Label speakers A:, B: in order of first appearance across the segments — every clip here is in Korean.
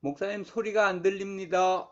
A: 목사님 소리가 안 들립니다.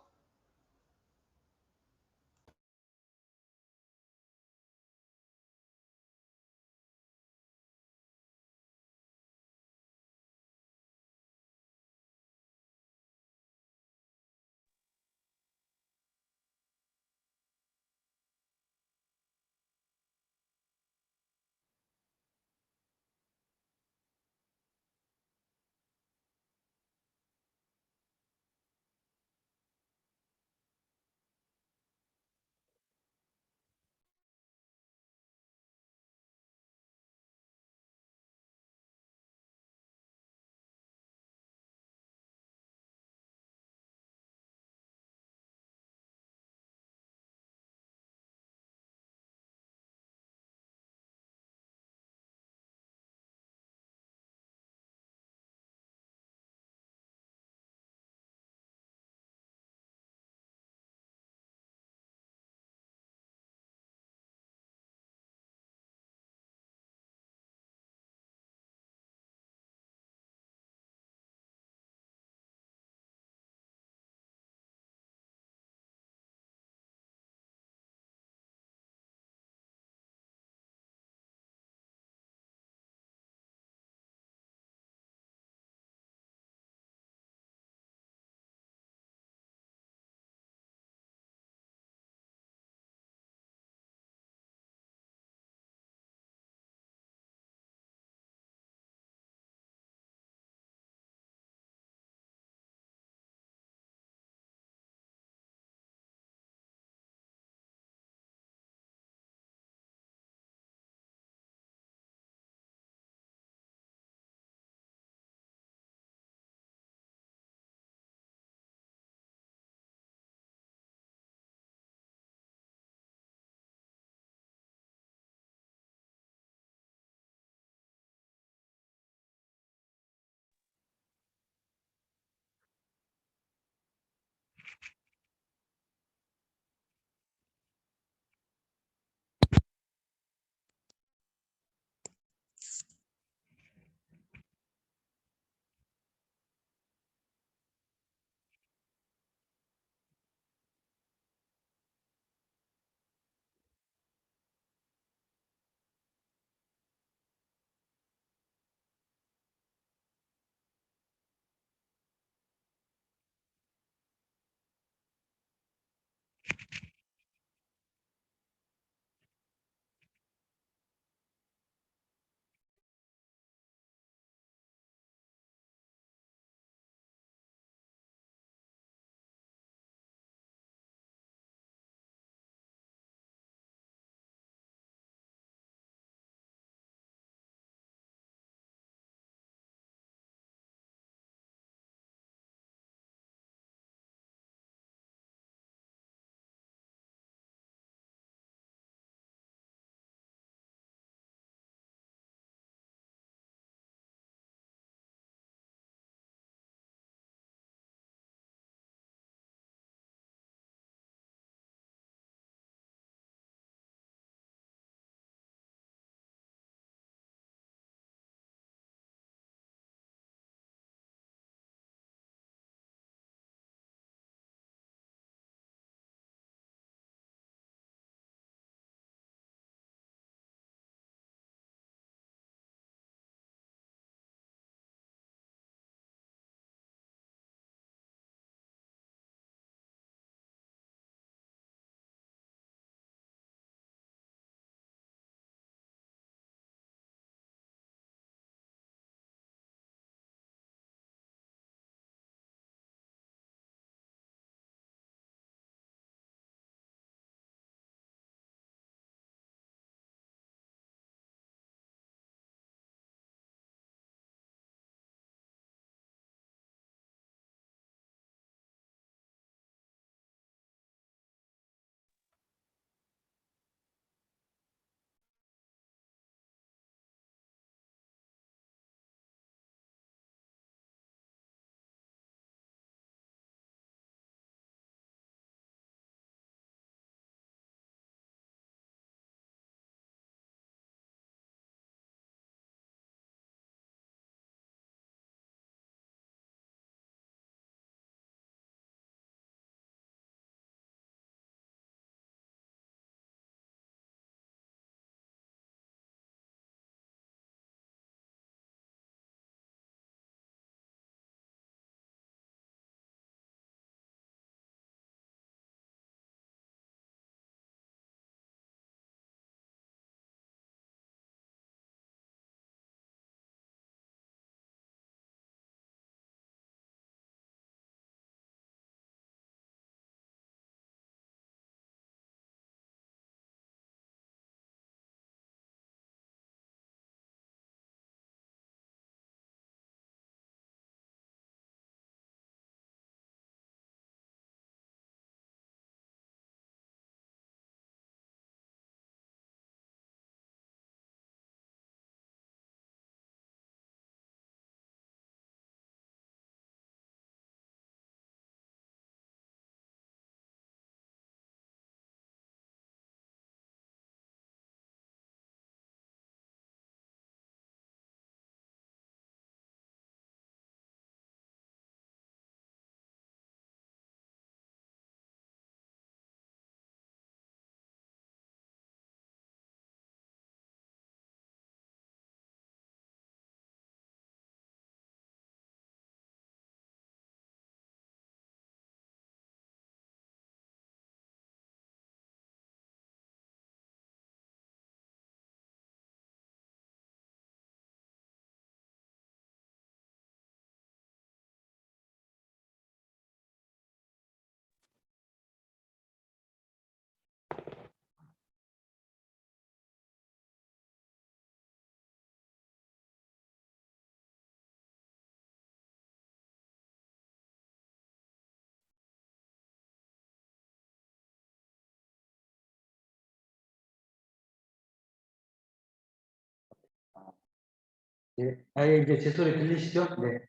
B: 이제 제 소리 들리시죠? 네.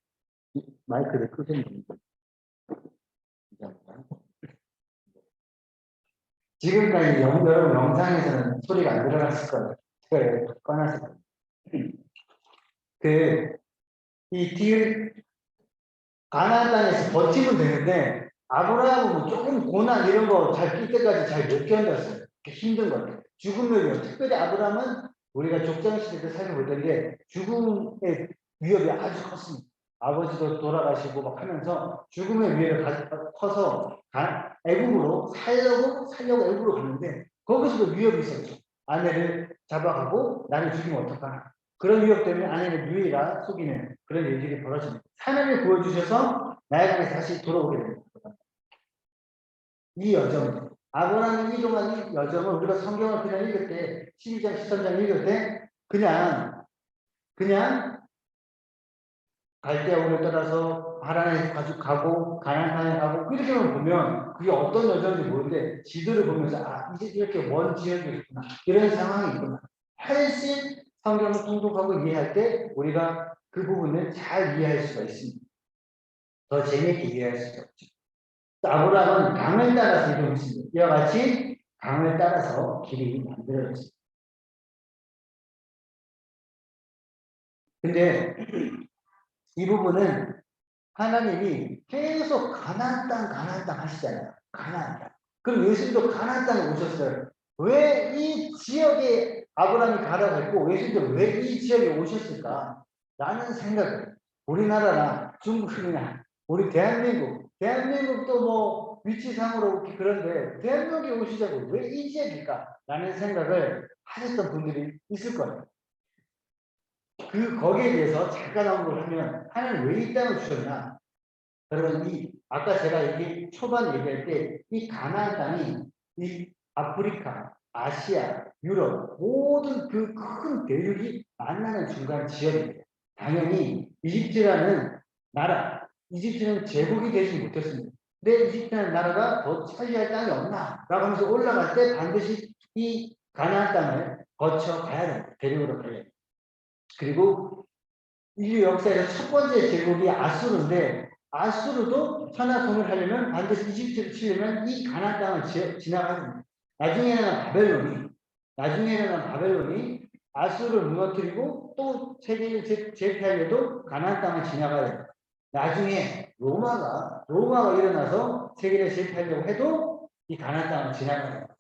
B: 마이크를 끄시면 됩니다. 지금까지 여러분 영상에서는 소리가 안 들어갔을 거예요. 제가 꺼놨을 거예요. 가나안 땅에서 버티면 되는데, 아브라함은 조금 고난 이런 거 잘 뛸 때까지 잘 못 견뎠어요. 힘든 거예요. 죽음을 특별히 아브라함은 우리가 족장시대 때 살펴볼 텐데 죽음의 위협이 아주 컸습니다. 아버지도 돌아가시고 막 하면서 죽음의 위협이 커서 애국으로 살려고 애국으로 갔는데 거기서도 위협이 있었죠. 아내를 잡아가고 나를 죽이면 어떡하나. 그런 위협 때문에 아내를 유이가 속이는 그런 일들이 벌어집니다. 하나님을 구해주셔서 나에게 다시 돌아오게 됩니다. 이 여정, 아브라함이 이동한 이 여정을 우리가 성경을 그냥 읽을 때 12장, 13장 읽을 때 그냥 갈대아우를 따라서 하란에 가고 가나안 땅에 가고 이렇게만 보면 그게 어떤 여정인지 모르는데 지도를 보면서 이제 이렇게 먼 지역이 있구나 이런 상황이 있구나 훨씬 성경을 통독하고 이해할 때 우리가 그 부분을 잘 이해할 수가 있습니다. 더 재미있게 이해할 수가 있죠. 아브라함은 강을 따라서 이동했습니다. 이와 같이 강을 따라서 길이 만들어졌습니다. 근데 이 부분은 하나님이 계속 가나안 땅 하시잖아요. 가나안 땅. 그럼 예수님도 가나안 땅에 오셨어요. 왜 이 지역에 아브라함이 가라고 했고 예수님도 왜 이 지역에 오셨을까? 라는 생각을 우리나라나 중국이나 우리 대한민국도 뭐 위치상으로 그런데 대한민국에 오시자고 왜 이 지역일까? 라는 생각을 하셨던 분들이 있을 거예요. 거기에 대해서 잠깐 언급을 하면 하나님 왜 이 땅을 주셨나? 여러분 아까 제가 초반 얘기할 때 이 가나안 땅이 이 아프리카, 아시아, 유럽 모든 그 큰 대륙이 만나는 중간 지역입니다. 당연히 이집트라는 나라, 이집트는 제국이 되지 못했습니다. 근데 이집트라는 나라가 더 차지할 땅이 없나? 라고 하면서 올라갈 때 반드시 이 가나안 땅을 거쳐 가야 됩니다. 대륙으로 가야 됩니다. 그리고 인류 역사에서 첫 번째 제국이 아수르인데 아수르도 천하통일을 하려면 반드시 이집트를 치려면 이 가나안 땅을 지나가야 됩니다. 나중에는 바벨론이 아수르를 무너뜨리고 또 세계를 제패하려도 가나안 땅을 지나가야 됩니다. 나중에 로마가 일어나서 세계를 제패하려고 해도 이 가나안 땅을 지나가야 됩니다.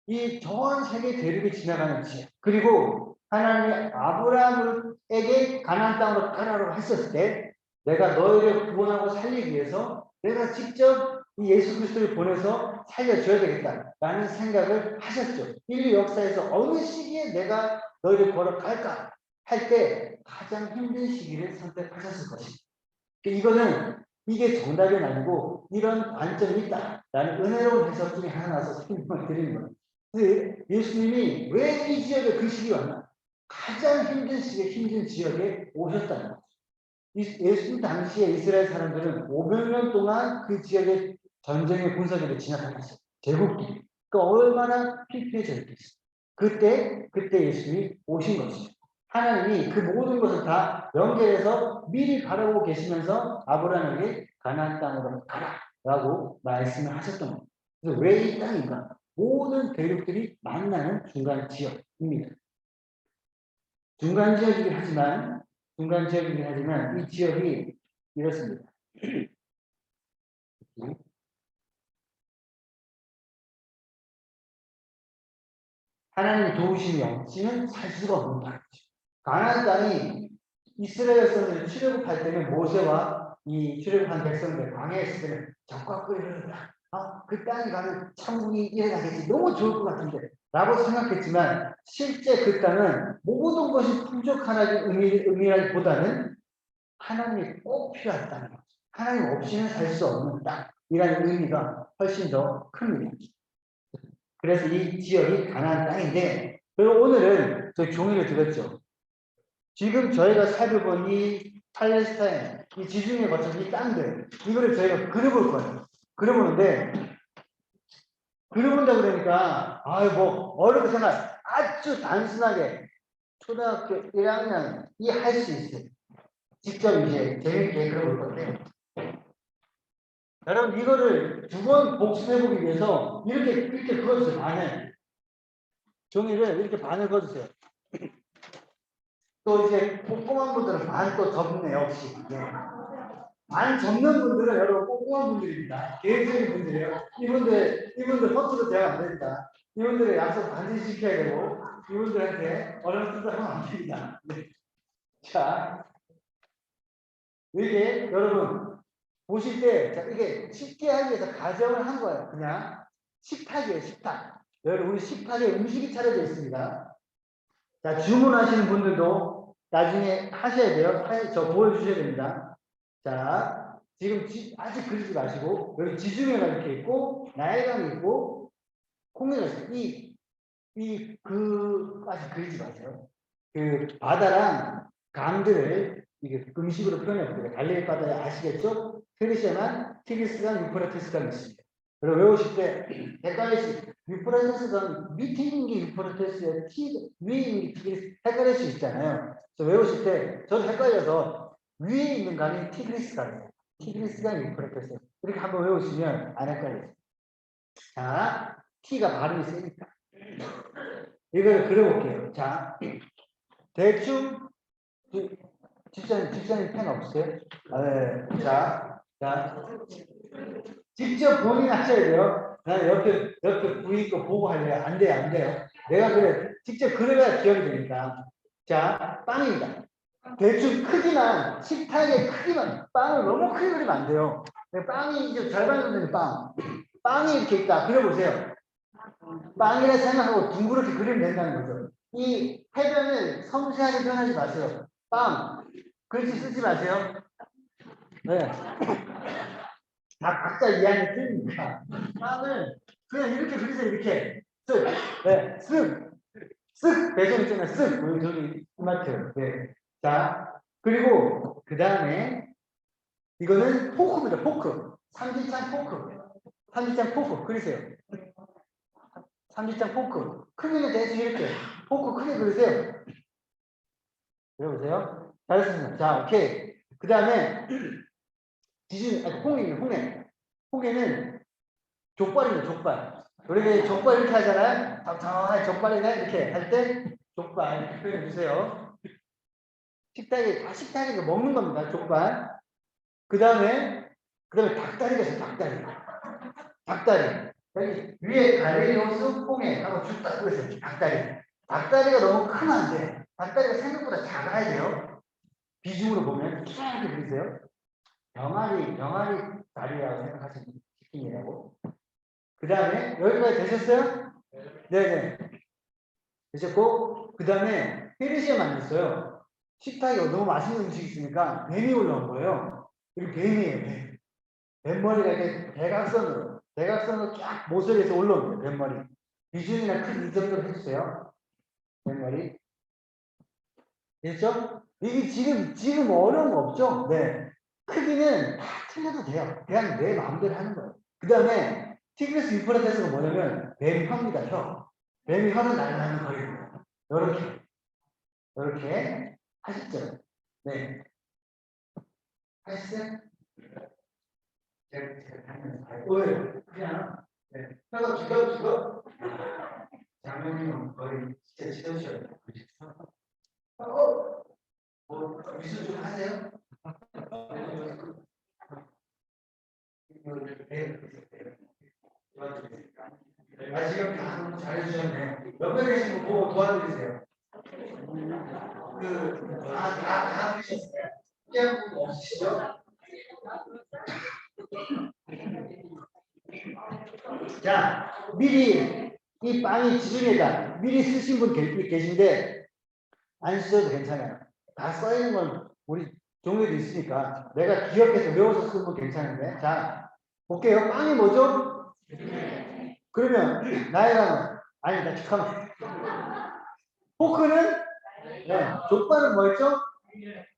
B: 이 전 세계 대륙이 지나가는 지역. 그리고 하나님이 아브라함에게 가나안 땅으로 가라고 했었을 때 내가 너희를 구원하고 살리기 위해서 내가 직접 이 예수 그리스도를 보내서 살려줘야 되겠다라는 생각을 하셨죠. 인류 역사에서 어느 시기에 내가 너희를 걸어갈까 할 때 가장 힘든 시기를 선택하셨을 것입니다. 이게 정답이 아니고 이런 관점이 있다라는 은혜로운 해석 중에 하나라서 설명을 드리는 겁니다. 예수님이 왜 이 지역에 그 시기 왔나? 가장 힘든 시기에 힘든 지역에 오셨다는 거죠. 예수님 당시에 이스라엘 사람들은 500년 동안 그 지역의 전쟁의 군사들을 진압하겠어요. 제국들이. 얼마나 피폐해졌겠어요. 그때 예수님이 오신 것이죠. 하나님이 그 모든 것을 다 연결해서 미리 바라보고 계시면서 아브라함에게 가나안 땅으로 가라라고 말씀을 하셨던 겁니다. 그래서 왜 이 땅인가? 모든 대륙들이 만나는 중간 지역입니다. 중간 지역이긴 하지만 이 지역이 이렇습니다. 하나님의 도우심이 없이는 살 수가 없는 땅이죠. 가나안 땅이 이스라엘 백성들이 출애굽할 때는 모세와 이 출애굽한 백성들 광야에 있을 때는 적과 끓이는다. 그 땅에 가면 천국이 일어나겠지. 너무 좋을 것 같은데 라고 생각했지만 실제 그 땅은 모든 것이 풍족하다는 의미라기보다는 하나님이 꼭 필요한 땅이에요. 하나님 없이는 살 수 없는 땅이라는 의미가 훨씬 더 큽니다. 그래서 이 지역이 가나안 땅인데 그리고 오늘은 저희 종이를 드렸죠. 지금 저희가 살펴본 이 팔레스타인, 이 지중해 거쳐서 이 땅들 이거를 저희가 그려볼 거예요. 그려보는데 그려본다 그러니까 뭐 어렵게 생각 아주 단순하게 초등학교 1학년이 할 수 있어요. 직접 이제 재밌게 그려볼 건데. 여러분, 이거를 두 번 복습해보기 위해서 이렇게 그어주세요. 반을. 종이를 이렇게 반을 그어주세요. 또 이제 꼼꼼한 분들은 반 또 접네, 역시. 네. 반 접는 분들은 여러분 꼼꼼한 분들입니다. 계획적인 분들이에요. 이분들 허투루 대화 안 됩니다. 이분들의 약속 반드시 지켜야 되고, 이분들한테 어려운 뜻을 하면 안 됩니다. 네. 자, 이게 여러분, 보실 때, 자, 이게 쉽게 하기 위해서 가정을 한 거예요. 그냥 식탁이에요, 식탁. 여러분, 우리 식탁에 음식이 차려져 있습니다. 자, 주문하시는 분들도 나중에 하셔야 돼요. 저 보여주셔야 됩니다. 자, 지금 아직 그리지 마시고, 여기 지중해가 이렇게 있고, 나일강이 있고, 콩해가 있어요. 아직 그리지 마세요. 그 바다랑 강들을 이게 음식으로 표현해볼게요. 갈릴리 바다에 아시겠죠? 페르시아만 티그리스강, 유프라테스강 있습니다. 그리고 외우실 때 헷갈리시 유프라테스강 밑에 있는 게 유프라테스에 위에 있는 게 티그리스 헷갈릴 수 있잖아요. 그래서 외우실 때 저도 헷갈려서 위에 있는 강이 티그리스강이에요. 티그리스강, 유프라테스 이렇게 한번 외우시면 안 헷갈려요. 자, T가 발음이 세니까 이걸 그려볼게요. 자, 대충 집사님 펜 없으세요? 네. 자, 직접 본인이 하셔야 돼요. 나는 옆에 부위 거 보고 할래요. 안 돼요, 안 돼요. 내가 그래. 직접 그려야 기억이 되니까. 자, 빵입니다. 대충 크기만, 식탁의 크기만, 빵을 너무 크게 그리면 안 돼요. 빵이 이제 절반 정도 되는 빵. 빵이 이렇게 있다. 그려보세요. 빵이라 생각하고 둥그렇게 그리면 된다는 거죠. 이 해변을 섬세하게 표현하지 마세요. 빵. 글씨 쓰지 마세요. 네. 다 각자 이해하는 틀리니까. 빵을 그냥 이렇게 그리세요. 이렇게. 쓱. 네. 쓱. 쓱. 배송 있잖아요. 쓱. 우리 저기 이마트. 네. 자. 그리고 그 다음에 이거는 포크입니다. 포크. 삼지창 포크. 삼지창 포크. 그리세요. 삼지창 포크. 크기는 대충 이렇게. 포크 크게 그리세요. 그려보세요. 잘했습니다. 자, 오케이. 그 다음에 홍해는 족발입니다. 족발. 우리 족발 이렇게 하잖아요. 족발이네 이렇게 할 때 족발 이렇게 표현해 주세요. 식탁에 먹는 겁니다. 족발. 그 다음에 닭다리가 있어요. 닭다리. 여기 위에 갈릴리오스 홍해 하고 쭉딱 그려서 닭다리가 너무 크면 안 돼. 닭다리가 생각보다 작아야 돼요. 비중으로 보면 이렇게 그리세요. 병아리 다리라고 생각하시면 치킨이라고. 그 다음에 여기까지 되셨어요? 네네. 되셨고 그 다음에 페르시아 만났어요. 식탁에 너무 맛있는 음식이 있으니까 뱀이 올라온 거예요. 여기 뱀이에요. 뱀머리가 이렇게 대각선으로 쫙 모서리에서 올라온 거예요. 뱀머리. 비중이나 큰 이 정도로 해주세요. 뱀머리. 됐죠? 이게 지금 어려운 거 없죠? 네. 크기는 다 틀려도 돼요. 그냥 내 마음대로 하는 거예요. 그 다음에 티그리스 유프라테스가 뭐냐면 뱀혀입니다. 혀. 뱀이 혀를 날라는 거예요. 이렇게 하셨죠? 네. 하셨어요? 왜? 그냥 혀가 죽어? 장모님은 거의 진짜 지도셔요. 미술 좀 하세요? 지금 다 잘해주셨네. 옆에 계신 분 보고 도와드리세요. 다 하셨어요. 특이한 분 없으시죠? 자, 미리 이 빵이 지중해다. 미리 쓰신 분 계신데 안 쓰셔도 괜찮아요. 다 써있는 건 우리 종이도 있으니까 내가 기억해서 외워서 쓰는 건 괜찮은데. 자, 볼게요. 빵이 뭐죠? 그러면 나이랑은 아니다. 잠깐만. 포크는 족발은 뭐였죠?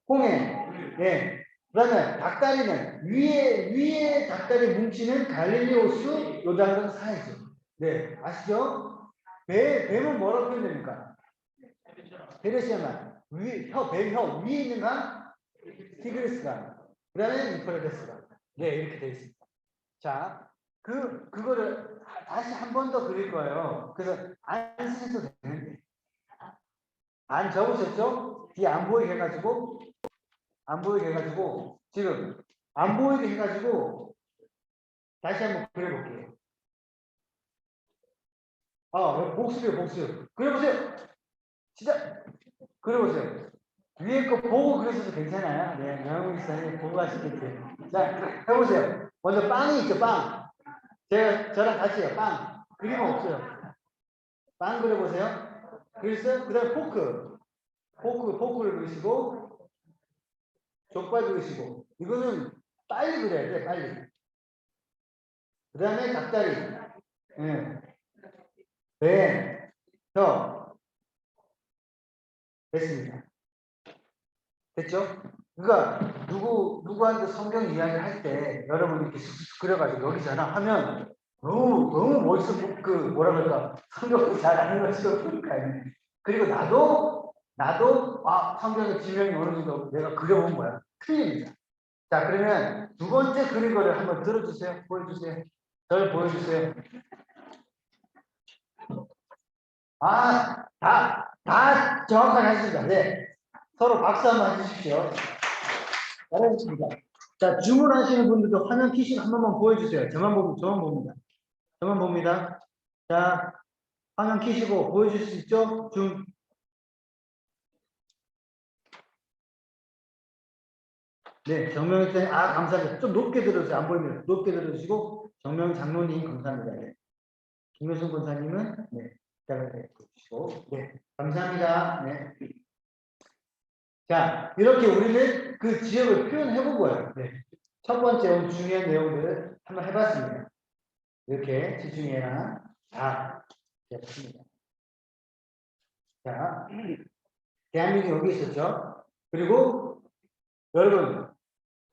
B: 홍해. 네. 그러면 닭다리는 위에 닭다리 뭉치는 갈릴리오스 요단강 사이죠. 네, 아시죠? 뱀은 뭐라고 표현됩니까? 페르시아만 혀 위에 있는 강 티그리스강, 그다음에 유프라테스강. 네, 이렇게 되어 있습니다. 자, 그거를 다시 한 번 더 그릴 거예요. 그래서 안 쓰셔도 되는데 안 적으셨죠? 뒤에 안 보이게 해가지고 지금 안 보이게 해가지고 다시 한번 그려볼게요. 복습이에요, 복습. 그려보세요. 진짜 그려보세요. 위에 거 보고 그러셔도 괜찮아요. 네, 영웅 기사님 보고 하시겠지. 자, 해보세요. 먼저 빵이 있죠, 빵. 저랑 같이 해요, 빵. 그림 없어요. 빵 그려보세요. 그랬어요? 그 다음에 포크를 그리시고, 족발 그리시고. 이거는 빨리 그려야 돼, 빨리. 그 다음에 닭다리. 예. 배, 혀. 됐습니다. 됐죠? 그러니까 누구한테 성경 이야기 할 때 여러분이 이렇게 쑥쑥 그려가지고 여기잖아 하면 너무 멋있어. 뭐라 그럴까, 성경을 잘 아는 것처럼 보니까. 그리고 나도 성경의 지명이 어느 정도 내가 그려본 거야. 틀립니다. 자, 그러면 두 번째 그린 거를 한번 들어주세요. 보여주세요. 저를 보여주세요. 다 정확하게 하십니다. 네. 서로 박수 한번 해주십시오. 잘하셨습니다. 자, 주문하시는 분들도 화면 키시고 한 번만 보여주세요. 저만 봅니다. 저만 봅니다. 자, 화면 키시고 보여줄 수 있죠? 네, 정명희 쌤, 감사합니다. 좀 높게 들어주세요. 안 보이면 높게 들어주시고, 정명희 장로님 감사합니다. 네. 김효순 권사님은, 네, 기다려 주시고, 네, 감사합니다. 네. 자, 이렇게 우리는 그 지역을 표현해 본 거예요. 네. 첫 번째 오늘 중요한 내용들을 한번 해봤습니다. 이렇게 지중해나 다 했습니다. 자, 대한민국 여기 있었죠. 그리고 여러분,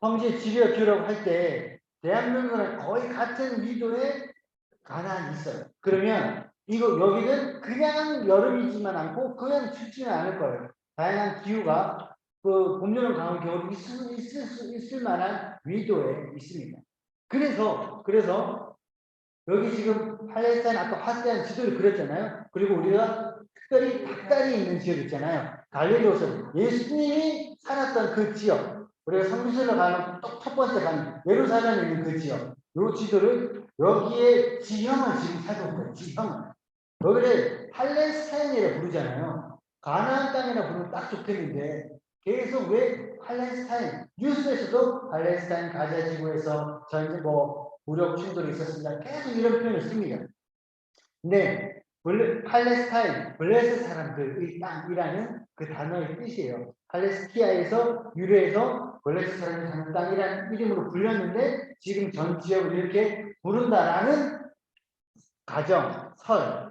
B: 성지 지리와 기후라고 할 때 대한민국은 거의 같은 위도에 가나안이 있어요. 그러면 여기는 그냥 여름이지만 않고 그냥 춥지는 않을 거예요. 다양한 기후가 봄, 여름, 가을, 겨울 있을 만한 위도에 있습니다. 그래서 여기 지금 팔레스타인 아까 화스타인 지도를 그렸잖아요. 그리고 우리가 특별히 닭다리 있는 지역 있잖아요. 갈릴리오서 예수님이 살았던 그 지역, 우리가 성지순례 가는 첫 번째 가는 예루살렘에 있는 그 지역, 요 지도를 여기에 지형을 지금 찾아온 거예요. 지형을. 여기를 팔레스타인이라 부르잖아요. 가나안 땅이라 부르면 딱 좋겠는데 계속 왜 팔레스타인, 뉴스에서도 팔레스타인 가자 지구에서 전쟁 무력 충돌이 있었습니다. 계속 이런 표현을 씁니다. 근데 팔레스타인, 블레셋 사람들의 땅이라는 그 단어의 뜻이에요. 팔레스티아에서 유래해서 블레셋 사람이 사는 땅이라는 이름으로 불렸는데 지금 전 지역을 이렇게 부른다라는 가정,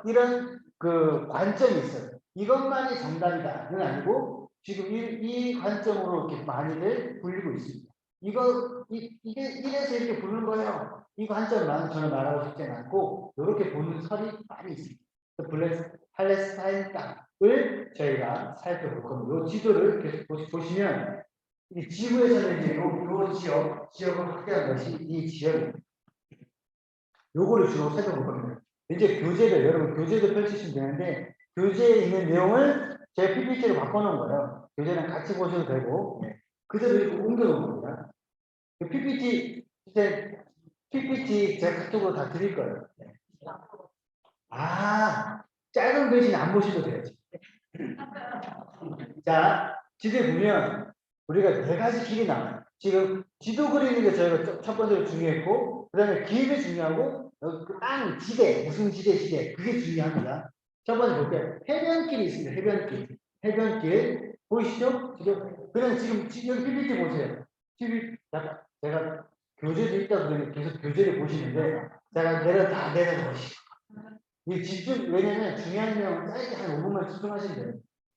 B: 이런 그 관점이 있어요. 이것만이 정답이다는 아니고 지금 이 관점으로 이렇게 많이들 불리고 있습니다. 이게 이래서 이렇게 부르는 거예요. 이 관점만 저는 말하고 싶지 않고 이렇게 보는 설이 많이 있습니다. 팔레스타인 땅을 저희가 살펴볼 겁니다. 이 지도를 계속 보시면 이 지구에서는 이제 이 지역을 확대한 것이 이 지역입니다. 요거를 주로 살펴볼 겁니다. 이제 여러분 교재도 펼치시면 되는데 교재에 있는 내용을 제 PPT로 바꿔놓은 거예요. 교재랑 같이 보셔도 되고 그대로 이렇게 옮겨놓은 겁니다. PPT 제가 그쪽으로 다 드릴 거예요. 짧은 글씨는 안 보셔도 돼요. 자, 지도에 보면 우리가 4가지 길이 나와요. 지금 지도 그리는 게 저희가 첫 번째로 중요했고, 그 다음에 길이 중요하고, 그 땅, 지대, 무슨 지대, 그게 중요합니다. 첫 번째 볼게요. 해변길이 있습니다. 해변길. 보이시죠? 그냥 지금 여기 PPT 보세요. 제가 교재도 있다고 그러면 계속 교재를 보시는데, 제가 다 내려보시죠. 이 집중, 왜냐면 중요한 내용은 짧게 한 5분만 집중하시면 돼요.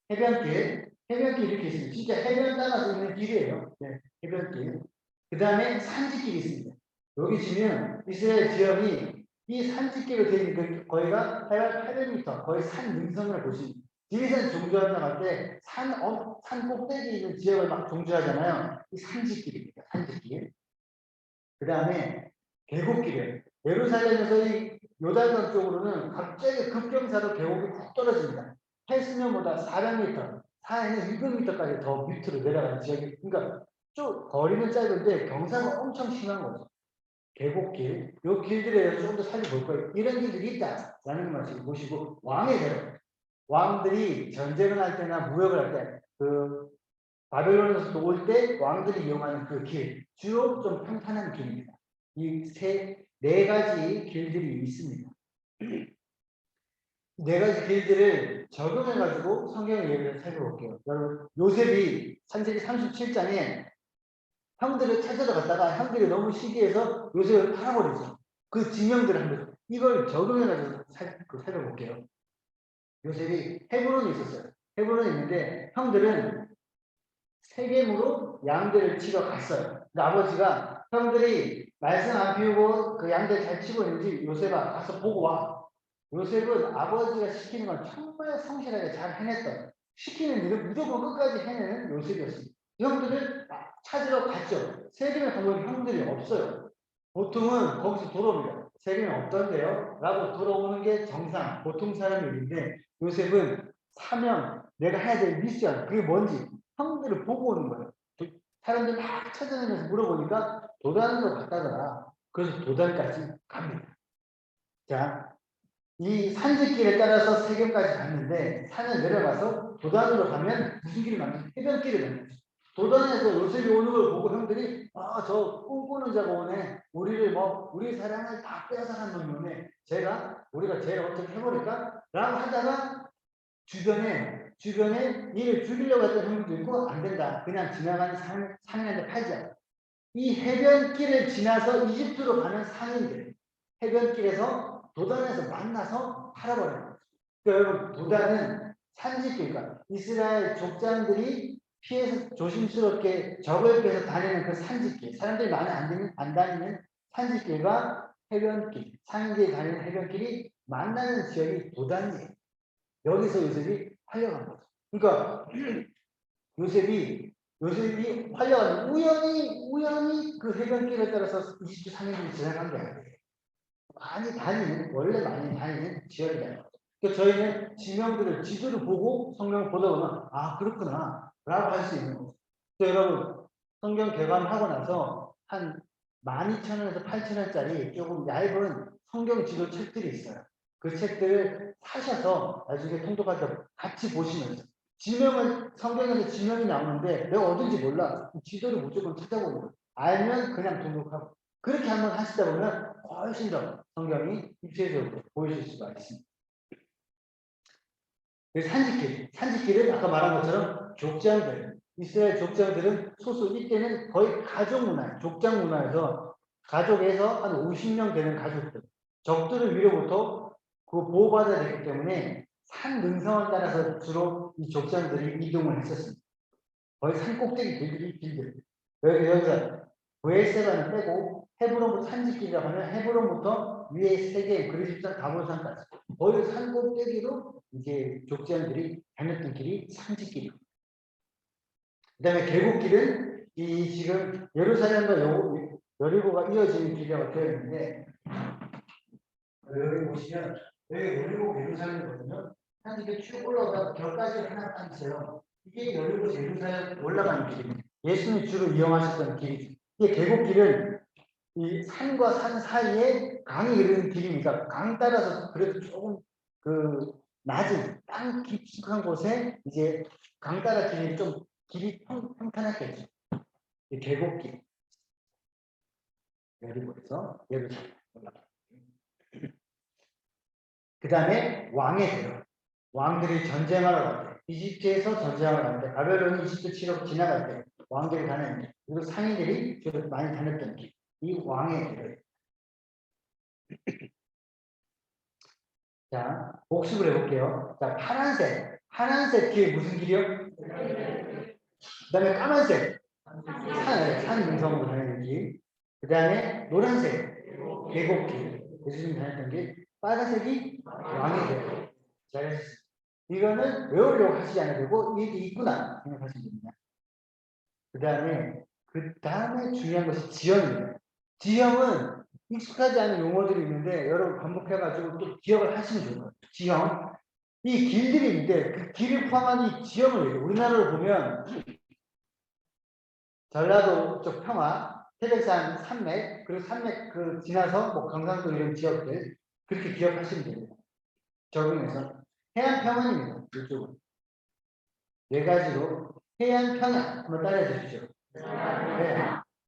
B: 해변길 이렇게 있습니다. 진짜 해변 따라서 있는 길이에요. 네, 해변길. 그 다음에 산지길이 있습니다. 여기 지금 이스라엘 지역이 이 산지길로 되어 있는 거기가 800m, 거의 산 능선을 보십니다. 지리산 종주한다고 할 때 산 꼭대기에 있는 지역을 막 종주하잖아요. 이 산지길입니다. 산지길. 그 다음에 계곡길이에요. 예루살렘에서 이 요단강 쪽으로는 갑자기 급경사로 계곡이 훅 떨어집니다. 해수면보다 400m, 사해는 200m까지 더 밑으로 내려가는 지역이, 그러니까 쭉 거리는 짧은데 경사가 엄청 심한 거죠. 계곡길, 요 길들에 대해서 좀 더 살펴볼 거예요. 이런 길들이 있다라는 것을 보시고, 왕의 대로 왕들이 전쟁을 할 때나 무역을 할 때, 바벨론에서 올 때 왕들이 이용하는 그 길, 주로 좀 평탄한 길입니다. 이 네 가지 길들이 있습니다. 네 가지 길들을 적용해가지고 성경의 예를 살펴볼게요. 여러분, 요셉이 창세기 37장에 형들을 찾으러 갔다가 형들이 너무 시기해서 요셉을 팔아버리죠. 그 지명들을 한번 이걸 적용해가지고 살펴볼게요. 요셉이 헤브론에 있었어요. 헤브론에 있는데 형들은 세겜으로 양들을 치러 갔어요. 근데 아버지가 형들이 말씀 안 피우고 그 양들 잘 치고 있는지 요셉아 가서 보고 와. 요셉은 아버지가 시키는 건 정말 성실하게 잘 해냈던, 시키는 일을 무조건 끝까지 해내는 요셉이었습니다. 형들을 찾으러 갔죠. 세겜에 가면 형들이 없어요. 보통은 거기서 돌아옵니다. 세겜에 없던데요? 라고 돌아오는 게 정상, 보통 사람의 일인데 요셉은 사명, 내가 해야 될 미션, 그게 뭔지 형들을 보고 오는 거예요. 사람들 막 찾아다니면서 물어보니까 도단으로 갔다더라. 그래서 도단까지 갑니다. 자, 이 산지길에 따라서 세겜까지 갔는데 산을 내려가서 도단으로 가면 무슨 길을 만나요? 해변길을 만나요. 도단에서 요셉이 오는 걸 보고 형들이 저 꿈꾸는 자가 오네. 우리 사랑을 다 빼앗아간 놈이 오네. 우리가 쟤를 어떻게 해버릴까? 라고 하다가 주변에 이를 죽이려고 했던 형들도 있고 안 된다. 그냥 지나가는 상인한테 팔자. 이 해변길을 지나서 이집트로 가는 상인들. 해변길에서 도단에서 만나서 팔아버리는 거죠. 그러니까 여러분 도단은 산지길과 이스라엘 족장들이 피해서 조심스럽게 적을 빼서 다니는 그 산지길. 사람들이 많이 안 다니는 산지길과 해변길. 상인들이 다니는 해변길이 만나는 지역이 도단이에요. 여기서 요셉이 팔려간 거죠. 그러니까 요셉이 팔려간 우연히 그 해변길에 따라서 이집트 상인들이 지나간 게 아니에요. 원래 많이 다니는 지역이라는 거죠. 그러니까 저희는 지명들을 지도를 보고 성경을 보다 보면 그렇구나 라고 할 수 있는 거죠. 여러분 성경 개관하고 나서 한 12,000원에서 8,000원짜리 조금 얇은 성경 지도 책들이 있어요. 그 책들을 사셔서 나중에 통독할 때 같이 보시면서 성경에서 지명이 나오는데 내가 어딘지 몰라. 지도를 무조건 찾아보는 거예요. 알면 그냥 등록하고. 그렇게 한번 하시다 보면 훨씬 더 성경이 입체적으로 보이실 수가 있습니다. 산지길은 아까 말한 것처럼 족장들, 이스라엘 족장들은 이때는 거의 가족 문화, 족장 문화에서 가족에서 한 50명 되는 가족들, 적들을 위로부터 보호받아야 되기 때문에 산 능선을 따라서 주로 이 족장들이 이동을 했었습니다. 거의 산 꼭대기 길들. 여기서 브엘세바는 빼고 헤브론부터 산지길이라고 하면 헤브론부터 위에 세계 그리스도산 가볼산까지 거의 산 꼭대기로 이제 족장들이 다녔던 길이 산지길이고, 그다음에 계곡길은 이 지금 예루살렘과 여리고가 이어지는 길이라고 되어 있는데 여기 보시면 여기 여리고 예루살렘이거든요. 산지길 쭉 올라오다가 결까지 하나 딱 있어요. 이게 여리고 예루살렘 올라가는 길입니다. 예수님이 주로 이용하셨던 길이죠. 이 계곡길은 이 산과 산 사이에 강이 흐르는 길이니까 강 따라서 그래도 조금 낮은 땅 깊숙한 곳에 이제 강 따라 길이 평탄했겠죠. 이 계곡길. 여리고에서 예루살렘 올라가. 그 다음에 왕의 대로. 왕들이 전쟁하러 갈 때, 이집트에서 전쟁하러 갈 때, 바벨론이 이집트 치러 지나갈 때 왕들이 다니는 길, 그리고 상인들이 주로 많이 다녔던 길, 이 왕의 대로. 자, 복습을 해볼게요. 자, 파란색 길 무슨 길이요? 그 다음에 까만색 산 능성으로 다니는 길. 그 다음에 노란색 계곡길, 예수님 다녔던 길. 빨간색이 왕의 길. 잘했습니다. 이거는 외우려고 하시지 않아도 되고 이게 있구나 생각하시면 됩니다. 그 다음에 중요한 것이 지형입니다. 지형은 익숙하지 않은 용어들이 있는데 여러분 반복해가지고 또 기억을 하시면 좋을 거예요. 지형. 이 길들이 있는데 그 길을 포함한 이 지형을 얘기해요. 우리나라로 보면 전라도 쪽 평화, 태백산 산맥, 그리고 산맥 그 지나서 뭐 경상도 이런 지역들 그렇게 기억하시면 됩니다. 적응해서 해안 평원입니다. 이쪽은 네 가지로 해안 평야 한번 따라해 주십시오. 네.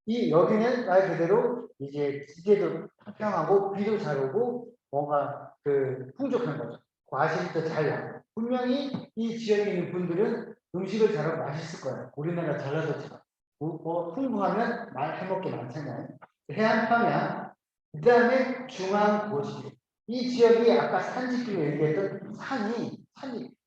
B: 이 여기는 말 그대로 이제 지대도 평평하고 비도 잘 오고 뭔가 그 풍족한 거죠. 과실도 잘 나고 분명히 이 지역에 있는 분들은 음식을 잘하고 맛있을 거예요. 우리나라 전라도처럼 뭐 풍부하면 말 해먹기 많잖아요. 해안 평야 그 다음에 중앙 고지대 이 지역이 아까 산지길로 얘기했던 산이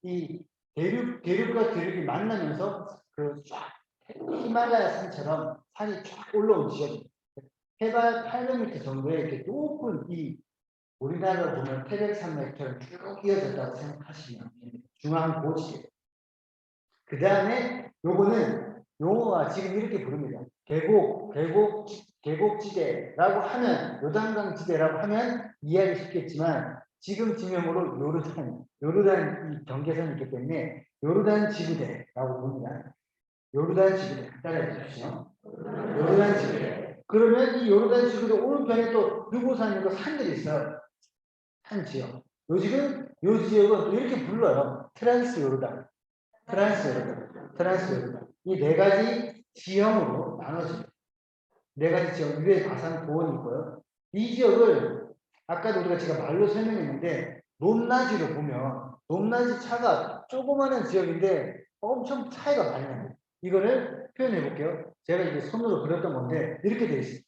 B: 이 대륙과 대륙이 만나면서 그쫙 히말라야 산처럼 산이 쫙 올라온 지역입니다. 해발 800m 정도의 이렇게 높은 이 우리나라로 보면 태백산맥처럼 쭉 이어졌다고 생각하시면 중앙 고지대. 그 다음에 요거는 용어가 지금 이렇게 부릅니다. 계곡지대라고 하면 요단강지대라고 하면 이해하기 쉽겠지만 지금 지명으로 요르단 이 경계선이 있기 때문에 요르단 지구대라고 봅니다. 요르단 지구대 따라해 주십시오. 요르단 지구대. 그러면 이 요르단 지구대 오른편에 또 유고산이고 산들이 있어요. 한 지역. 요 지역은 또 이렇게 불러요. 트란스 요르단. 이 네 가지 지형으로 나눠집니다. 네 가지 지형 위에 가산 고원이 있고요. 이 지역을 아까도 우리가 제가 말로 설명했는데 높낮이로 보면 높낮이 차가 조그마한 지역인데 엄청 차이가 많이 납니다. 이거를 표현해 볼게요. 제가 이제 손으로 그렸던 건데 이렇게 되어 있습니다.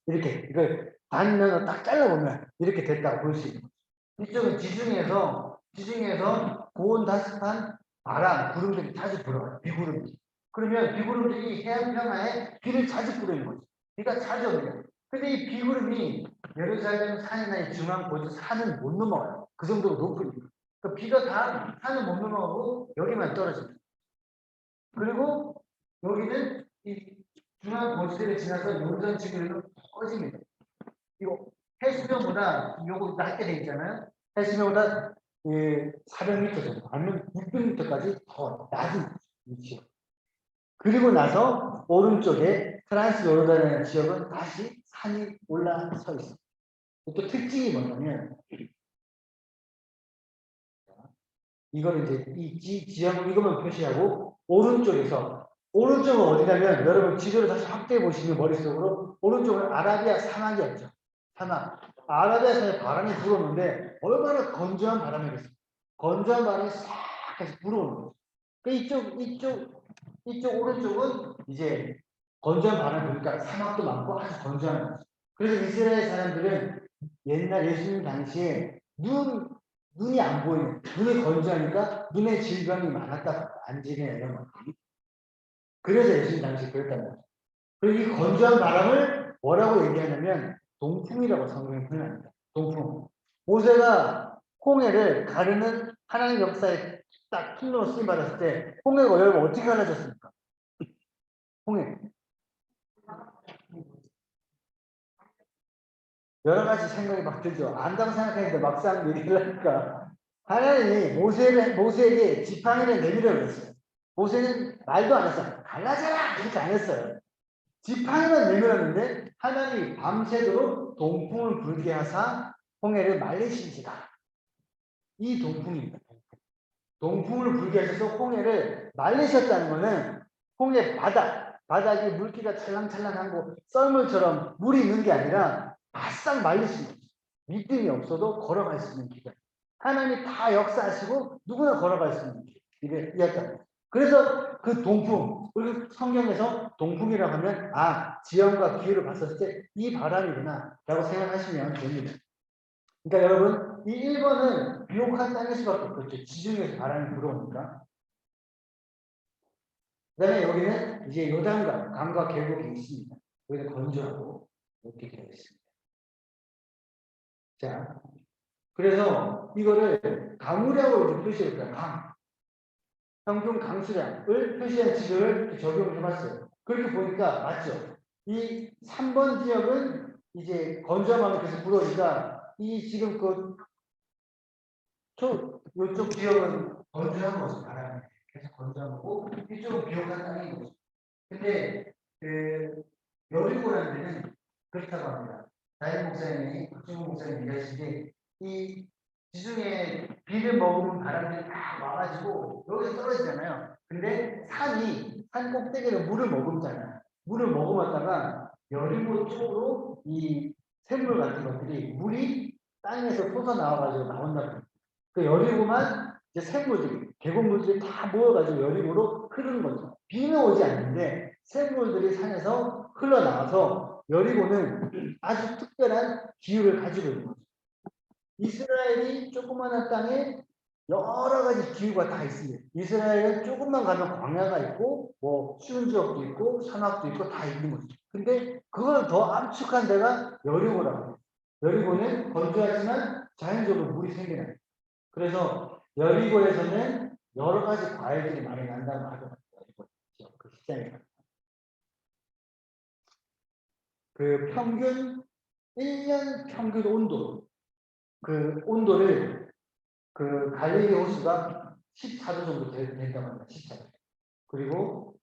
B: 이렇게 이걸 반면으로 딱 잘라보면 이렇게 됐다고 볼 수 있는 거죠. 이쪽은 지중해에서 고온 다습한 바람, 구름들이 자주 불어요. 비구름이. 그러면 비구름들이 해안 평화에 비를 자주 뿌리는 거죠. 비가 자주 옵니다. 근데 이 비구름이 예루살렘 산이나 이 중앙 고지 산은 못 넘어가요. 그 정도로 높으니까. 그 비가 다 산을 못 넘어가고 여기만 떨어집니다. 그리고 여기는 이 중앙 고지대를 지나서 요르단 지구로 꺼집니다. 이거 해수면보다 요거 낮게 돼 있잖아요. 해수면보다 400m 정도 아니면 600m까지 더 낮은 위치요. 그리고 나서 오른쪽에 트란스 요르단이라는 지역은 다시 산이 올라서 있습니다. 또 특징이 뭐냐면 이거는 이제 이 지형을 이것만 표시하고 오른쪽은 어디냐면 여러분 지도를 다시 확대해 보시면 머릿속으로 오른쪽은 아라비아 사막이었죠. 사막. 아라비아 사막에 바람이 불어오는데 얼마나 건조한 바람이겠어요. 건조한 바람이 싹 해서 불어오는 거죠. 그 이쪽 오른쪽은 이제 건조한 바람이 부니까 사막도 많고 아주 건조한 거죠. 그래서 이스라엘 사람들은 옛날 예수님 당시에 눈이 안 보이는, 눈이 건조하니까 눈에 질병이 많았다. 안지네 이런 것들이. 그래서 예수님 당시 그랬다는 거죠. 그리고 이 건조한 바람을 뭐라고 얘기하냐면 동풍이라고 성경에 표현합니다. 동풍. 모세가 홍해를 가르는 하나님 역사에 딱 킬로 쓰임 받았을 때 홍해가 여러분 어떻게 갈라졌습니까? 홍해. 여러 가지 생각이 막 들죠. 안다고 생각했는데 막상 얘기를 하니까 하나님이 모세에게 지팡이를 내밀어 그랬어요. 모세는 말도 안 했어요. 갈라져라! 이렇게 안 했어요. 지팡이만 내밀었는데 하나님이 밤새도록 동풍을 불게 하사 홍해를 말리신지라. 이 동풍입니다. 동풍을 불게 하셔서 홍해를 말리셨다는 것은 홍해 바닥이 물기가 찰랑찰랑한 거 썰물처럼 물이 있는 게 아니라 바싹 말리신 거죠. 믿음이 없어도 걸어갈 수 있는 길이에요. 하나님이 다 역사하시고 누구나 걸어갈 수 있는 길. 이게 이었다. 그래서 그 동풍, 우리 성경에서 동풍이라고 하면 지형과 기후를 봤었을 때 이 바람이구나 라고 생각하시면 됩니다. 그러니까 여러분 이 1번은 비옥한 땅일 수밖에 없겠죠. 지중해에서 바람이 불어오니까. 그 다음에 여기는 이제 요단강, 강과 계곡이 있습니다. 여기는 건조하고 이렇게 되어 있습니다. 자, 그래서 이거를 강우량으로 이렇게 표시를 해요. 평균 강수량을 표시한 지도를 이렇게 적용을 해봤어요. 그렇게 보니까 맞죠? 이 3번 지역은 이제 건조함이 계속 불어오니까 이 지금 이쪽 지역은 건조한 거죠. 바람이 계속 건조한 거고 이쪽은 비옥한 땅인 거죠. 근데 여리고라는 데는 그렇다고 합니다. 다임 목사님이 박준호 목사님이 얘기하시는데 이 지중해 비를 머금은 바람들이 딱 와가지고 여기서 떨어지잖아요. 근데 산 꼭대기로 물을 머금잖아요. 물을 머금었다가 여리고 쪽으로 이 샘물 같은 것들이 물이 땅에서 솟아 나와가지고 나온다고. 그 여리고만 이제 샘물들이 계곡물들이 다 모여가지고 여리고로 흐르는 거죠. 비는 오지 않는데 샘물들이 산에서 흘러나와서 여리고는 아주 특별한 기후를 가지고 있는 거죠. 이스라엘이 조그마한 땅에 여러 가지 기후가 다 있습니다. 이스라엘은 조금만 가면 광야가 있고 뭐 쉬운 지역도 있고 산악도 있고 다 있는 거죠. 근데 그걸 더 압축한 데가 여리고라고 해요. 여리고는 건조하지만 자연적으로 물이 생겨나요. 그래서 여리고에서는 여러 가지 과일들이 많이 난다고 하더라고요. 여리고 지역 그 시장에. 그 평균 1년 평균 온도 그 온도를 그 갈릴리 호수가 14도 정도 된다고 합니다. 14도. 그리고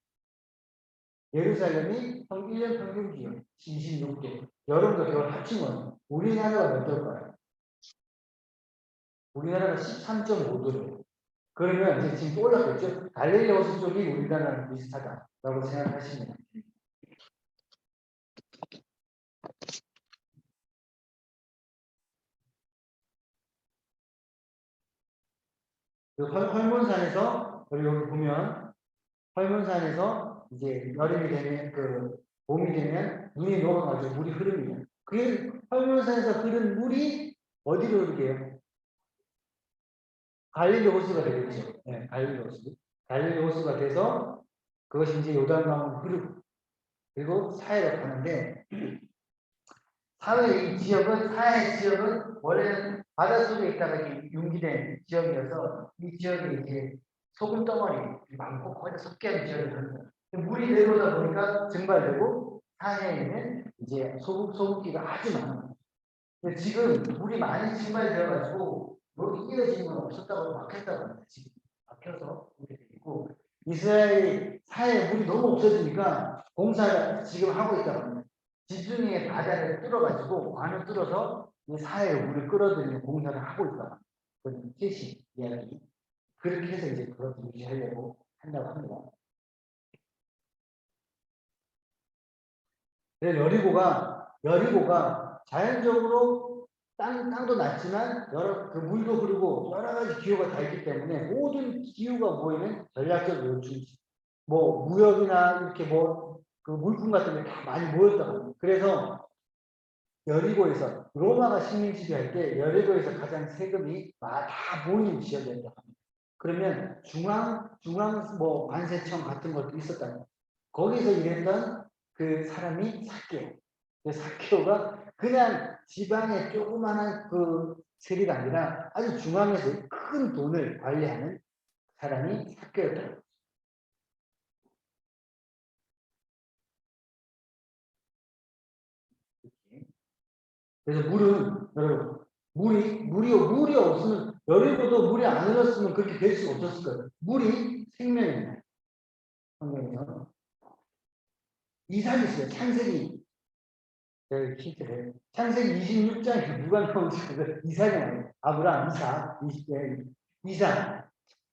B: 예루살렘이 1년 평균 기온 26도. 여름과 겨울 합치면 우리나라가 몇 도일까요? 우리나라가 13.5도래요. 그러면 이제 지금 올랐겠죠? 갈릴리 호수 쪽이 우리나라랑 비슷하다라고 생각하시면 됩니다. 헐몬산에서 여기 보면 헐몬산에서 이제 여름이 되면 봄이 되면 눈이 녹아가지고 물이 흐릅니다. 그 헐몬산에서 흐른 물이 어디로 흐르게요? 갈릴리 호수가 되겠죠. 네, 갈릴리 호수. 갈릴리 호수가 돼서 그것이 이제 요단강으로 흐르고 그리고 사해로 가는데 사해 지역은 원래는 바닷속에 있다가 융기된 지역이어서 이 지역이 이제 소금 덩어리 많고 거의 다 섞여 있는 지역이거든요. 물이 내려오다 보니까 증발되고 산에 있는 이제 소금기가 아주 많아요. 근데 지금 물이 많이 증발되어가지고 여기 이어지는 건 없었다고 막혔다고 합니다. 지금 막혀서 이렇게 있고 이스라엘 사해에 물이 너무 없어지니까 공사를 지금 하고 있다고 합니다. 지중해 바다를 뚫어가지고 관을 뚫어서 이 사해에 물을 끌어들이는 공사를 하고 있다고 합니다. 그건 최신 이야기. 그렇게 해서 이제 그걸 유지하려고 한다고 합니다. 그래서 여리고가 자연적으로 땅도 낮지만 그 물도 흐르고 여러 가지 기후가 다 있기 때문에 모든 기후가 모이는 전략적 요충지. 뭐 무역이나 이렇게 그 물품 같은 게 다 많이 모였다고 합니다. 그래서 여리고에서 로마가 식민 지배할 때 여리고에서 가장 세금이 다 모이는 지역이었다고 합니다. 그러면 중앙 뭐 관세청 같은 것도 있었다는 거기서 일했던 그 사람이 사케오. 사케오가 그냥 지방의 조그마한 그 세리가 아니라 아주 중앙에서 큰 돈을 관리하는 사람이 사케오였다고. 그래서 물은 여러분 물이 없으면 여리고도 물이 안 흘렀으면 그렇게 될 수 없었을 거예요. 물이 생명입니다. 성경에서 이삭이 있어요. 창세기 힌트를 창세기 26장에 누가 나오는지 이삭이 나와요. 아브라함,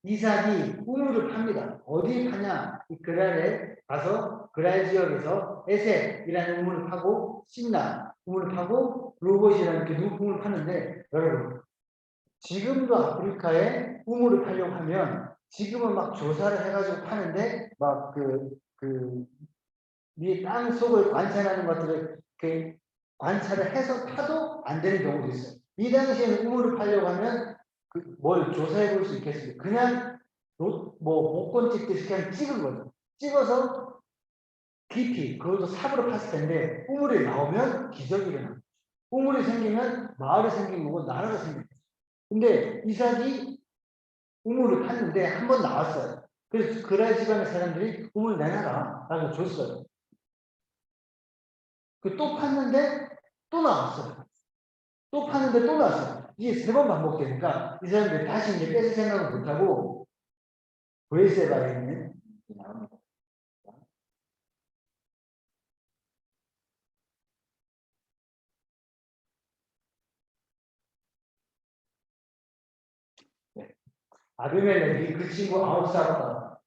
B: 이삭이 우물을 팝니다. 어디 파냐? 이 그랄에 가서 그랄 지역에서 에셋이라는 우물을 파고 신나 우물을 파고 로봇이라는 이렇게 우물을 파는데 여러분 지금도 아프리카에 우물을 파려고 하면 지금은 막 조사를 해가지고 파는데 막 이 땅 속을 관찰하는 것들을 관찰을 해서 파도 안 되는 경우도 있어요. 이 당시에는 우물을 파려고 하면 뭘 조사해 볼 수 있겠습니까? 그냥 복권 찍듯이 그냥 찍은 거죠. 찍어서 깊이 그것도 삽으로 팠을 텐데 우물이 나오면 기적이 일어납니다. 우물이 생기면 마을이 생긴 거고 나라가 생깁니다. 근데 이삭이 우물을 팠는데 한 번 나왔어요. 그래서 그라 집안의 사람들이 우물 내놔라 라고 줬어요. 그 또 팠는데 또 나왔어요. 또 팠는데 또 나왔어요. 이게 세 번 반복되니까 이 사람들이 다시 이제 뺏을 생각을 못하고 브에세바에 있는 나옵니다. 네. 아비멜렉이 그 친구 아웃사과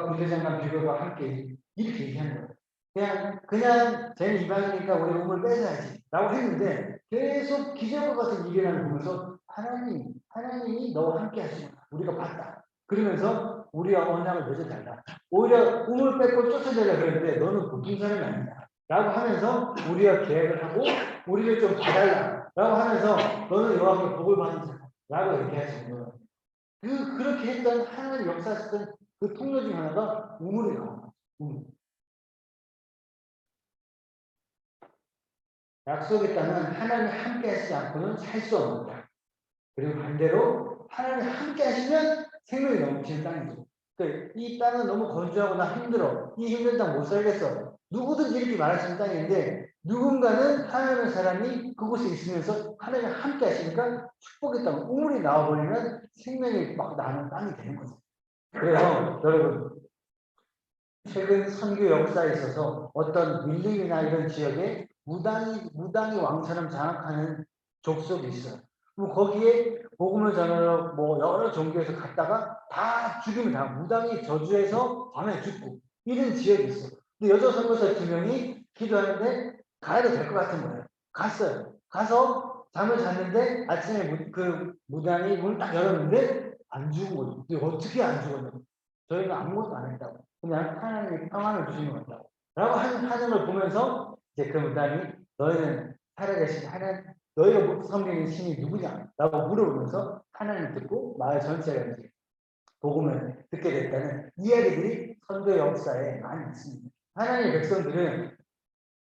B: 군대장관 비교가 함께 이렇게 얘기한 거예요. 그냥 쟤는 이방이니까 우리 몸을 뺏어야지 라고 했는데 계속 기적과 같은 일이라는 보면서 하나님이 너와 함께 하시구나. 우리가 봤다. 그러면서 우리와 언약을 맺어달라. 오히려 꿈을 뺏고 쫓아내려 그랬는데 너는 보통 사람이 아니다. 라고 하면서 우리가 계획을 하고 우리를 좀 봐달라. 라고 하면서 너는 여호와께 복을 받는 자다. 라고 얘기하시는 거예요. 그렇게 했던 하나님 역사했던 그 통로 중 하나가 우물이 나옵니다. 우물. 약속의 땅은 하나님 함께 하시지 않고는 살 수 없는다. 그리고 반대로 하나님 함께 하시면 생명이 넘치는 땅이죠. 이 땅은 너무 건조하고 나 힘들어. 이 힘든 땅 못 살겠어. 누구든지 이렇게 말할 수 있는 땅인데 누군가는 하나님의 사람이 그곳에 있으면서 하나님 함께 하시니까 축복의 땅, 우물이 나와버리면 생명이 막 나는 땅이 되는 거죠. 그래서 여러분 최근 선교 역사에 있어서 어떤 밀림이나 이런 지역에 무당이 왕처럼 장악하는 족속이 있어요. 그럼 거기에 복음을 전하러 뭐 여러 종교에서 갔다가 다 죽임을 당하고 무당이 저주해서 밤에 죽고 이런 지역이 있어요. 근데 여자 선교사 2명이 기도하는데 가야도 될 것 같은 거예요. 갔어요. 가서 잠을 잤는데 아침에 그 무당이 문을 딱 열었는데 안 죽은 거죠. 근데 어떻게 안 죽었냐고. 저희는 아무것도 안 했다고. 그냥 하나님이 평안을 주시는 거다고. 라고 하는 걸 보면서 이제 그 무당이 너희는 살아계신 하나님, 너희가 섬기는 신이 누구냐? 라고 물어보면서 하나님 듣고 마을 전체가 이제 복음을 듣게 됐다는 이야기들이 선교 역사에 많이 있습니다. 하나님의 백성들은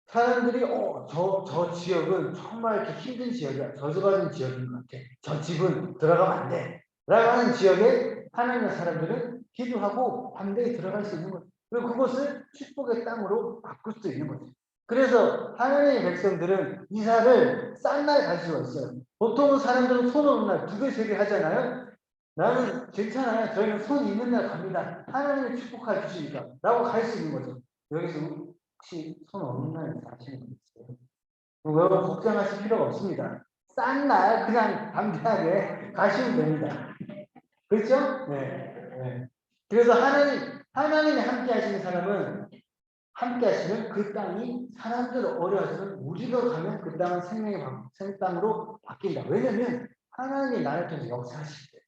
B: 사람들이 저 지역은 정말 이렇게 힘든 지역이야. 저주받은 지역인 것 같아. 저 집은 들어가면 안 돼. 라고 하는 지역에 하나님의 사람들은 기도하고 반대에 들어갈 수 있는 거죠. 그리고 그것을 축복의 땅으로 바꿀 수 있는 거죠. 그래서 하나님의 백성들은 이사를 싼 날 갈 수가 있어요. 보통 사람들은 손 없는 날 2개, 3개 하잖아요. 나는 괜찮아요. 저희는 손 있는 날 갑니다. 하나님이 축복해 주시니까. 라고 갈 수 있는 거죠. 여기서 혹시 손 없는 날 가시는 분 있어요? 여러분 걱정하실 필요가 없습니다. 싼 날 그냥 담대하게 가시면 됩니다. 그렇죠? 네. 네. 그래서 하나님이 함께 하시는 사람은 함께 하시면 그 땅이 사람들 어려워서는 우리가 가면 그 땅은 생 땅으로 바뀐다. 왜냐면 하나님이 나를 통해서 역사하실 때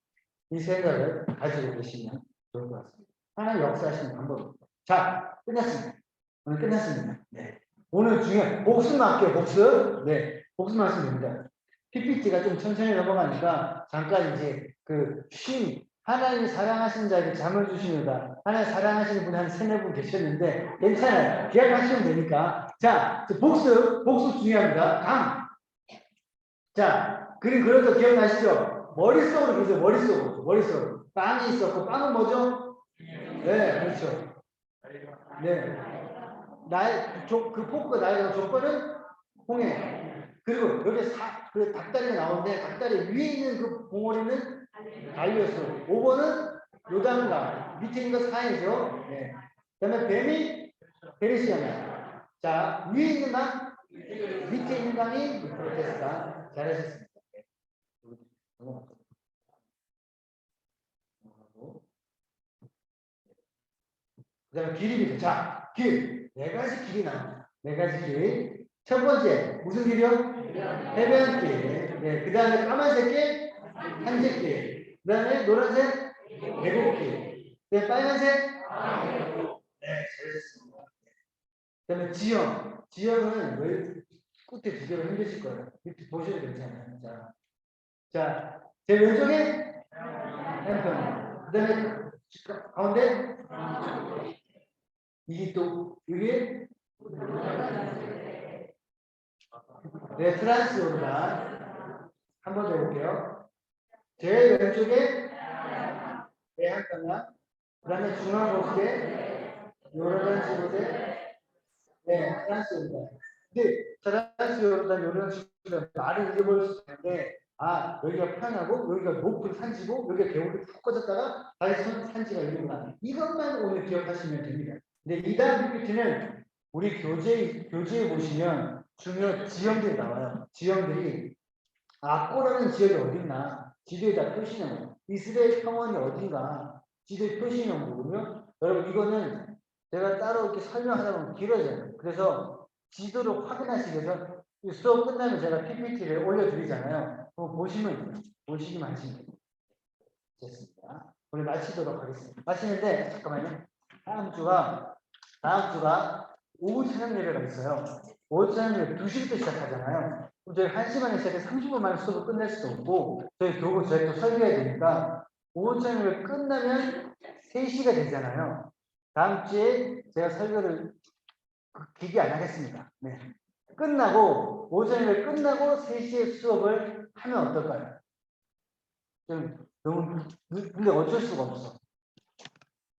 B: 이 생각을 가지고 계시면 좋을 것 같습니다. 하나님 역사하시는 방법입니다. 자, 끝났습니다. 오늘 끝났습니다. 네. 오늘 중요한 복습만 할게요. 복습. 네. 복습만 하시면 됩니다. PPT가 좀 천천히 넘어가니까 잠깐 이제 하나님 사랑하시는 자에게 잠을 주시는다. 하나님 사랑하시는 분이 한 3-4분 계셨는데 괜찮아요. 기억하시면 되니까. 자, 복습 중요합니다. 자, 그림 그려서 기억나시죠? 머릿속으로 그리세요. 머릿속으로. 빵이 있었고, 빵은 뭐죠? 네, 그렇죠. 네. 그 포크 나의 조건은 홍해. 그리고 여기 그 닭다리가 나오는데, 닭다리 위에 있는 그 봉오리는 달렸어. 5번은 요단강. 밑에 있는 거 사이죠. 네. 그 다음에 뱀이 페르시아나. 자, 위에 있는 강, 밑에 있는 강이 프로테스탄. 잘하셨습니다. 그 다음에 길입니다. 자, 길. 4가지 길이 나옵니다. 4가지 길. 첫 번째, 무슨 길이요? 해변길. 네, 그 다음에 까만색 길, 한색길. 그 다음에 노란색, 계곡길. 네, 빨간색, 네, 잘하셨습니다. 그 다음에 지형. 지형은 왜 끝에 2개로 힘드실 거예요. 밑에 보셔도 괜찮아요. 자, 제 왼쪽에 한편. 그 다음에 가운데 이게 또 이게 네, 프랑스 요르단. 한 번 더 해볼게요. 제일 왼쪽에 네, 한 칸만. 그 다음에 중앙 보시게 요르단 시로데 네, 프랑스입니다. 근데 프랑스 요르단 요르단 시로데 말을 읽어볼 수 있는데 아 여기가 편하고 여기가 높은 산지고 여기가 겨울이 푹 꺼졌다가 다시 산지가 이런구나. 이것만 오늘 기억하시면 됩니다. 근데 이 다음 PPT는 우리 교재에 보시면 중요 지형들이 나와요. 지형들이 꼬라는 지역이 어딨나 지도에다 표시는 이스라엘 평원이 어딘가 지도에 표시는 거고요. 여러분 이거는 제가 따로 이렇게 설명하다 보면 길어져요. 그래서 지도를 확인하시기 위해서 이 수업 끝나면 제가 PPT를 올려드리잖아요. 그거 보시기만 하시면 됩니다. 됐습니다. 오늘 마치도록 하겠습니다. 마치는데 잠깐만요. 다음 주가 오후 저녁 예배가 있어요. 오후 저녁 예배 2시부터 시작하잖아요. 그럼 저희 1시 반에 시작해서 30분 만에 수업을 끝낼 수도 없고 저희 교구 저희 또 설교해야 되니까 오후 저녁 예배 끝나면 3시가 되잖아요. 다음 주에 제가 설교를 길게 안 하겠습니다. 네. 끝나고 오후 저녁 예배 끝나고 3시에 수업을 하면 어떨까요? 좀 너무 근데 어쩔 수가 없어.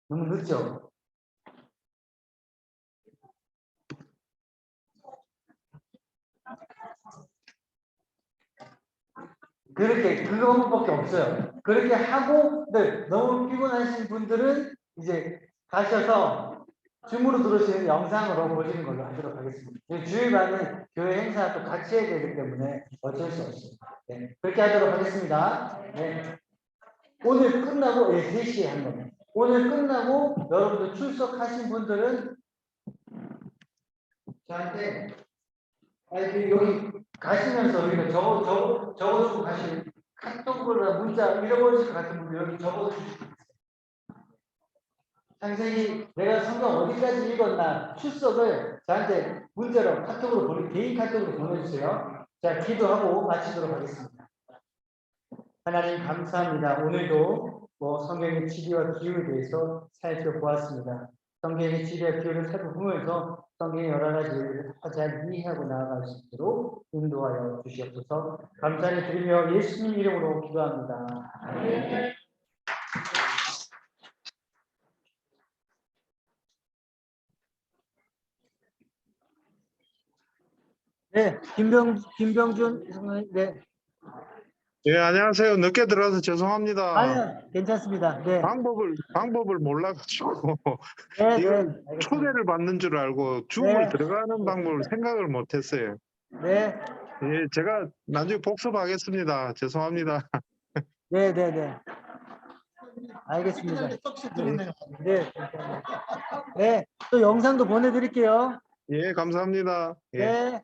B: 너무 늦죠? 그렇게 그거밖에 없어요. 그렇게 하고 네, 너무 피곤하신 분들은 이제 가셔서 줌으로 들으시는 영상으로 보시는 걸로 하도록 하겠습니다. 주일반은 교회 행사 또 같이 해야 되기 때문에 어쩔 수 없습니다. 네, 그렇게 하도록 하겠습니다. 네. 오늘 끝나고 3시에 한 겁니다. 오늘 끝나고 여러분들 출석하신 분들은 저한테 여기 가시면서 우리가 적어주고 가시는 카톡이나 문자 잃어버리실 것 같은 분들 여기 적어주시고 상세히 내가 성경 어디까지 읽었나 출석을 저한테 문자로 카톡으로 개인 카톡으로 보내주세요. 자 기도하고 마치도록 하겠습니다. 하나님 감사합니다. 오늘도 성경의 지리와 기호에 대해서 살펴보았습니다. 성경의 지리와 기호를 살펴보면서 성경의 여러 가지 일들을 더 잘 이해하고 나아갈 수 있도록 인도하여 주시옵소서. 감사를 드리며 예수님 이름으로 기도합니다. 아멘. 네, 김병준, 네.
C: 예, 안녕하세요. 늦게 들어와서 죄송합니다.
B: 아니요, 괜찮습니다. 네.
C: 방법을 몰라가지고
B: 네,
C: 이걸
B: 알겠습니다.
C: 초대를 받는 줄 알고 줌을 들어가는 방법을 생각을 못했어요.
B: 네.
C: 예, 제가 나중에 복습하겠습니다. 죄송합니다.
B: 네. 알겠습니다. 네. 네. 또 영상도 보내드릴게요.
C: 예, 감사합니다. 예.
B: 네.